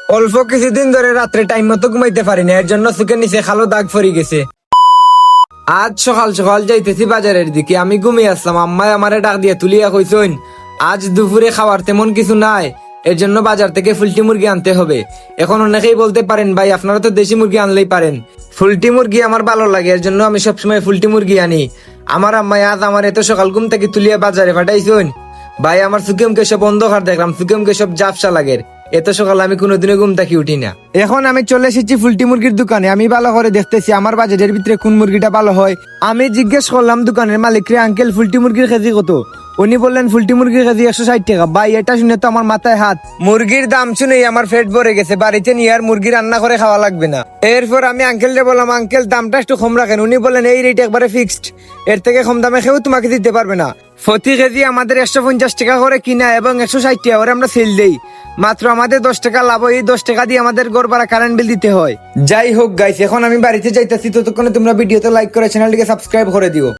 অল্প কিছুদিন ধরে রাত্রে টাইম মতো ঘুমাইতে পারি না, এর জন্য চোখের নিচে কালো দাগ পড়ে গেছে। আজ সকাল সকাল যাইতেছি বাজারের দিকে, আমি ঘুমিয়ে আসলাম। আম্মাই আমারে ডাক দিয়ে তুলিয়া কইসইন আজ দুপুরে খাওয়ার তেমন কিছু নাই, এর জন্য বাজার থেকে ফুলটি মুরগি আনতে হবে। এখন অনেকেই বলতে পারেন ভাই আপনারা তো দেশি মুরগি আনলেই পারেন, ফুলটি মুরগি আমার ভালো লাগে, এর জন্য আমি সবসময় ফুলটি মুরগি আনি। আমার আম্মাই আজ আমার এত সকাল ঘুম থেকে তুলিয়া বাজারে পাঠাইছইন। ভাই আমার চুকেমকে সব অন্ধকার দেখলাম, চুকেমকে সব জাপসা লাগে। এত সকাল আমি কোনোদিনও ঘুম থেকে উঠি না। এখন আমি চলে এসেছি ফুলটি মুরগির দোকানে। আমি ভালো করে দেখতেছি আমার বাজেটের ভিতরে কোন মুরগিটা ভালো হয়। আমি জিজ্ঞেস করলাম দোকানের মালিকরে, আঙ্কেল ফুলটি মুরগির কেজি কত? উনি বললেন ফুলটি মুরগির কেজি 160 টাকা। ভাই এটা শুনে তো আমার মাথায় হাত। মুরগির দাম শুনেই আমার পেট ভরে গেছে, বাড়িতে নিয়ে আর মুরগি রান্না করে খাওয়া লাগবে না। এরপর আমি আঙ্কেলরে বললাম, আঙ্কেল দামটা একটু কম রাখেন। উনি বললেন এই রেট একবারে ফিক্সড, এর থেকে কম দামে কেউ তোমাকে দিতে পারবে না। প্রতি কেজি আমাদের 150 টাকা করে কিনা এবং 160 টাকা করে আমরা সেল দেই। মাত্র আমাদের 10 টাকা লাভ হয়, এই 10 টাকা দিয়ে আমাদের ঘর ভাড়া কারেন্ট বিল দিতে হয়। যাই হোক গাইস, এখন আমি বাড়িতে যাইতেছি, ততক্ষণে তোমরা ভিডিওতে লাইক করে চ্যানেলটিকে সাবস্ক্রাইব করে দিও।